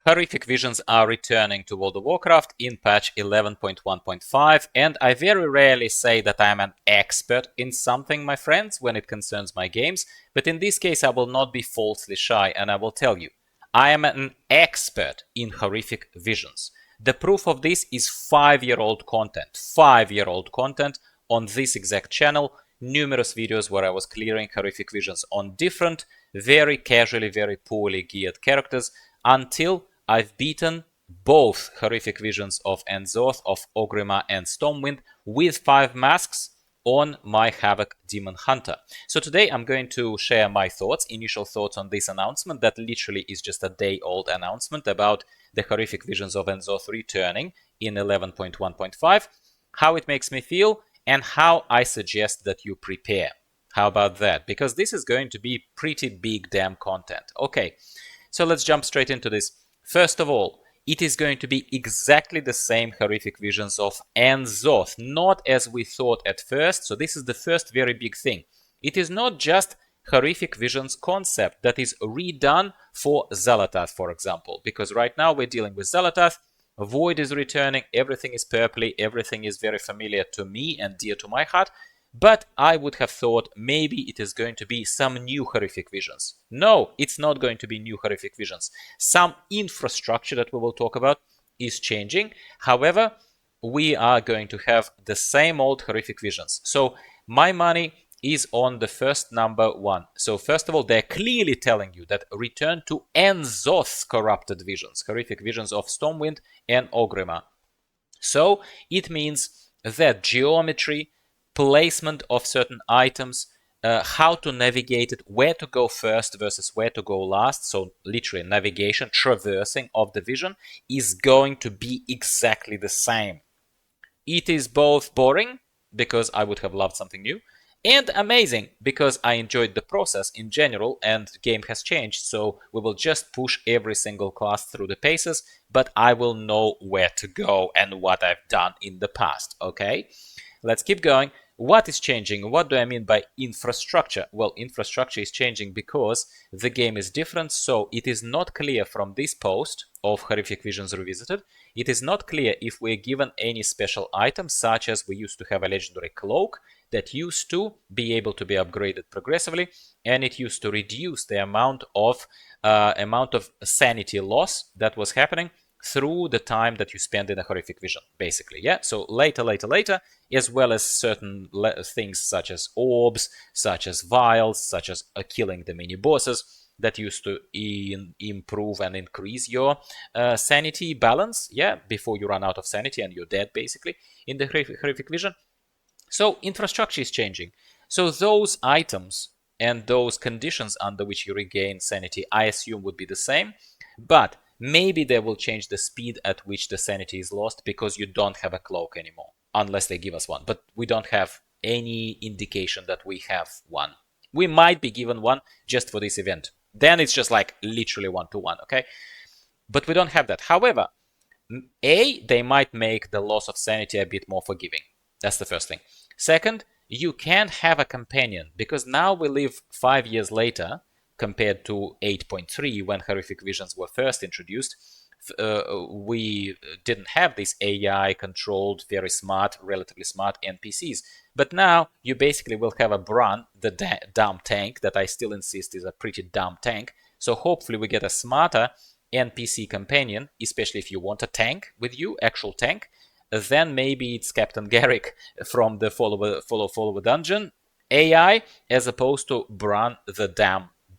Horrific visions are returning to World of Warcraft in patch 11.1.5, and I very rarely say that I am an expert in something, my friends, when it concerns my games, but in this case I will not be falsely shy, and I will tell you, I am an expert in horrific visions. The proof of this is 5-year-old content. 5-year-old content on this exact channel. Numerous videos where I was clearing horrific visions on different, very casually, very poorly geared characters until I've beaten both horrific visions of N'Zoth, of Orgrimmar and Stormwind with 5 masks on my Havoc Demon Hunter. So today I'm going to share my thoughts, initial thoughts on this announcement that literally is just a day-old announcement about the horrific visions of N'Zoth returning in 11.1.5, how it makes me feel, and how I suggest that you prepare. How about that? Because this is going to be pretty big damn content. Okay, so let's jump straight into this. First of all, it is going to be exactly the same horrific visions of N'Zoth, not as we thought at first. So this is the first very big thing. It is not just horrific visions concept that is redone for Xal'atath, for example, because right now we're dealing with Xal'atath, Void is returning, everything is purpley, everything is very familiar to me and dear to my heart. But I would have thought maybe it is going to be some new horrific visions. No, it's not going to be new horrific visions. Some infrastructure that we will talk about is changing. However, we are going to have the same old horrific visions. So my money is on the first number one. So first of all, they're clearly telling you that return to N'Zoth's corrupted visions, horrific visions of Stormwind and Orgrimmar. So it means that geometry, placement of certain items, how to navigate it, where to go first versus where to go last, so literally navigation, traversing of the vision, is going to be exactly the same. It is both boring, because I would have loved something new, and amazing, because I enjoyed the process in general and the game has changed, so we will just push every single class through the paces, but I will know where to go and what I've done in the past, okay? Let's keep going. What is changing? What do I mean by infrastructure? Well, infrastructure is changing because the game is different, so it is not clear from this post of Horrific Visions Revisited, it is not clear if we're given any special items, such as we used to have a legendary cloak that used to be able to be upgraded progressively, and it used to reduce the amount of sanity loss that was happening through the time that you spend in a horrific vision, basically, yeah? So later, as well as certain things such as orbs, such as vials, such as killing the mini-bosses that used to improve and increase your sanity balance, yeah, before you run out of sanity and you're dead, basically, in the horrific vision. So infrastructure is changing. So those items and those conditions under which you regain sanity, I assume, would be the same, but maybe they will change the speed at which the sanity is lost because you don't have a cloak anymore, unless they give us one. But we don't have any indication that we have one. We might be given one just for this event. Then it's just like literally 1-to-1, okay? But we don't have that. However, they might make the loss of sanity a bit more forgiving. That's the first thing. Second, you can have a companion, because now we live 5 years later, compared to 8.3 when Horrific Visions were first introduced. We didn't have these AI-controlled, very smart, relatively smart NPCs. But now you basically will have a Bran, the dumb tank, that I still insist is a pretty dumb tank. So hopefully we get a smarter NPC companion, especially if you want a tank with you, actual tank. Then maybe it's Captain Garrick from the Follow Dungeon AI, as opposed to Bran, the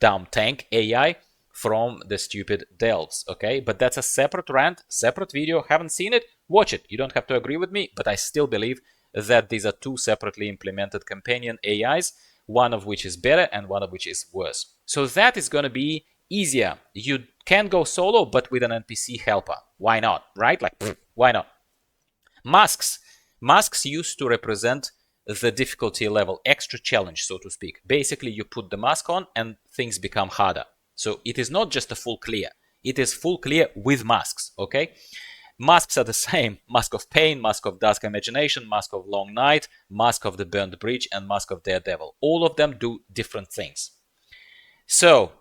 dumb tank AI from the stupid delves, okay? But that's a separate rant, separate video. Haven't seen it? Watch it. You don't have to agree with me, but I still believe that these are two separately implemented companion AIs, one of which is better and one of which is worse. So that is going to be easier. You can go solo, but with an NPC helper. Why not, right? Like, why not? Masks. Masks used to represent the difficulty level, extra challenge, so to speak. Basically, you put the mask on and things become harder. So it is not just a full clear. It is full clear with masks, okay? Masks are the same. Mask of Pain, Mask of Dusk Imagination, Mask of Long Night, Mask of the Burned Bridge, and Mask of Daredevil. All of them do different things. So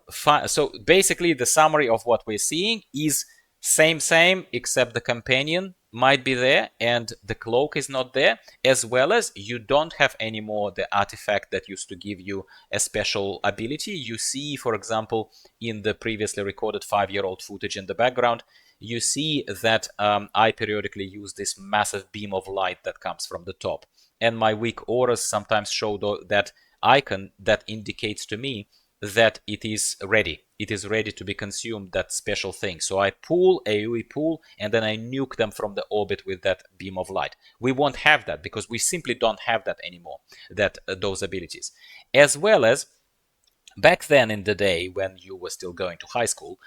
basically, the summary of what we're seeing is Same, except the companion might be there and the cloak is not there, as well as you don't have anymore the artifact that used to give you a special ability. You see, for example, in the previously recorded 5-year-old footage in the background, you see that I periodically use this massive beam of light that comes from the top. And my weak auras sometimes show that icon that indicates to me that it is ready. It is ready to be consumed, that special thing. So I pull, AoE pull, and then I nuke them from the orbit with that beam of light. We won't have that because we simply don't have that anymore, that those abilities. As well as, back then in the day when you were still going to high school,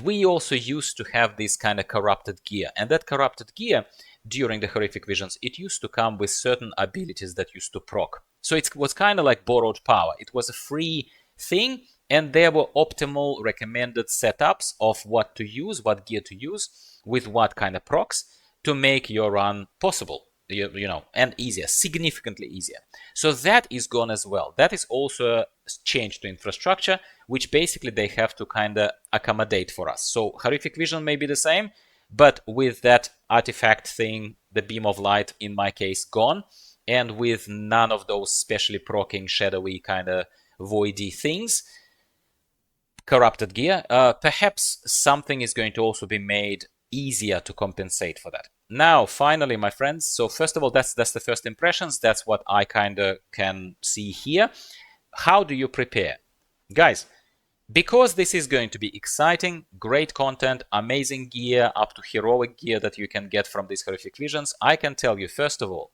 we also used to have this kind of corrupted gear. And that corrupted gear, during the horrific visions, it used to come with certain abilities that used to proc. So it was kind of like borrowed power. It was a free thing, and there were optimal recommended setups of what to use, what gear to use, with what kind of procs to make your run possible, you know, and easier, significantly easier. So that is gone as well. That is also a change to infrastructure, which basically they have to kind of accommodate for us. So horrific vision may be the same, but with that artifact thing, the beam of light in my case gone, and with none of those specially proccing shadowy kind of voidy things, corrupted gear, perhaps something is going to also be made easier to compensate for that. Now, finally, my friends, so first of all, that's the first impressions. That's what I kind of can see here. How do you prepare? Guys, because this is going to be exciting, great content, amazing gear, up to heroic gear that you can get from these horrific visions, I can tell you, first of all,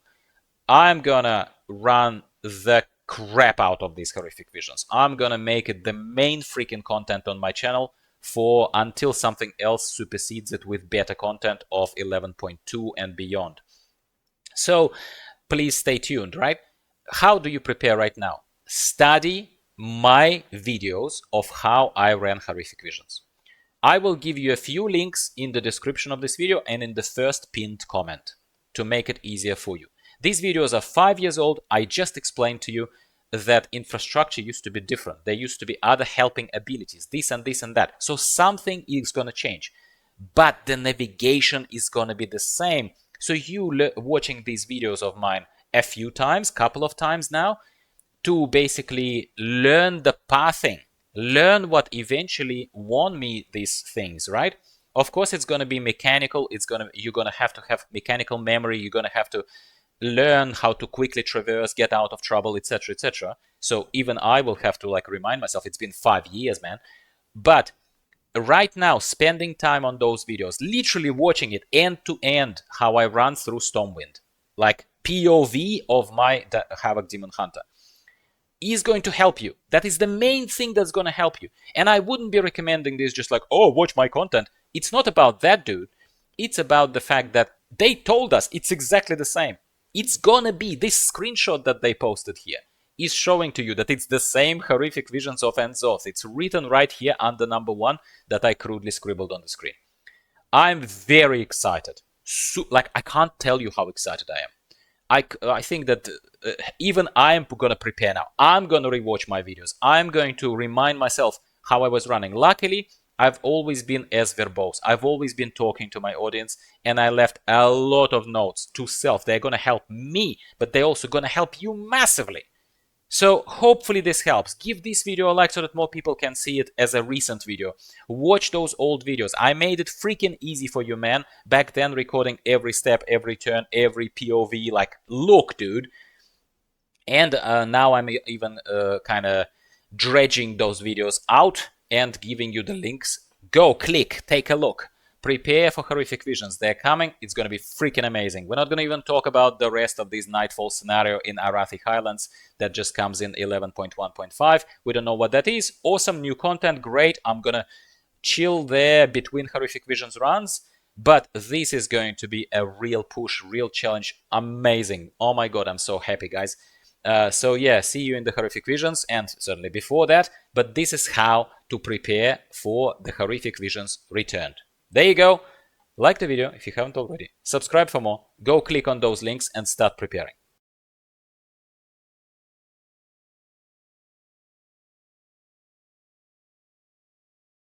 I'm gonna run the crap out of these horrific visions. I'm gonna make it the main freaking content on my channel for until something else supersedes it with better content of 11.2 and beyond. So please stay tuned, right? How do you prepare right now? Study my videos of how I ran horrific visions. I will give you a few links in the description of this video and in the first pinned comment to make it easier for you. These videos are 5 years old. I just explained to you that infrastructure used to be different. There used to be other helping abilities, this and this and that. So something is going to change, but the navigation is going to be the same. So you watching these videos of mine a few times, couple of times now, to basically learn the pathing, learn what eventually won me these things, right? Of course, it's going to be mechanical. You're going to have mechanical memory. You're going to have to learn how to quickly traverse, get out of trouble, etc., etc. So even I will have to like remind myself, it's been 5 years, man. But right now, spending time on those videos, literally watching it end to end, how I run through Stormwind, like POV of my Havoc Demon Hunter, is going to help you. That is the main thing that's going to help you. And I wouldn't be recommending this just like, oh, watch my content. It's not about that, dude. It's about the fact that they told us it's exactly the same. It's gonna be, this screenshot that they posted here is showing to you that it's the same horrific visions of N'Zoth. It's written right here under number 1 that I crudely scribbled on the screen. I'm very excited. Like, I can't tell you how excited I am. I think that even I'm gonna prepare now. I'm gonna rewatch my videos. I'm going to remind myself how I was running. Luckily, I've always been as verbose. I've always been talking to my audience, and I left a lot of notes to self. They're going to help me, but they're also going to help you massively. So hopefully this helps. Give this video a like so that more people can see it as a recent video. Watch those old videos. I made it freaking easy for you, man. Back then, recording every step, every turn, every POV. Like, look, dude. And now I'm even kind of dredging those videos out and giving you the links. Go, click, take a look. Prepare for horrific visions. They're coming. It's going to be freaking amazing. We're not going to even talk about the rest of this Nightfall scenario in Arathi Highlands that just comes in 11.1.5. We don't know what that is. Awesome new content. Great. I'm going to chill there between horrific visions runs. But this is going to be a real push, real challenge. Amazing. Oh my God, I'm so happy, guys. So yeah, see you in the horrific visions and certainly before that, but this is how to prepare for the horrific visions returned. There you go. Like the video if you haven't already. Subscribe for more. Go click on those links and start preparing.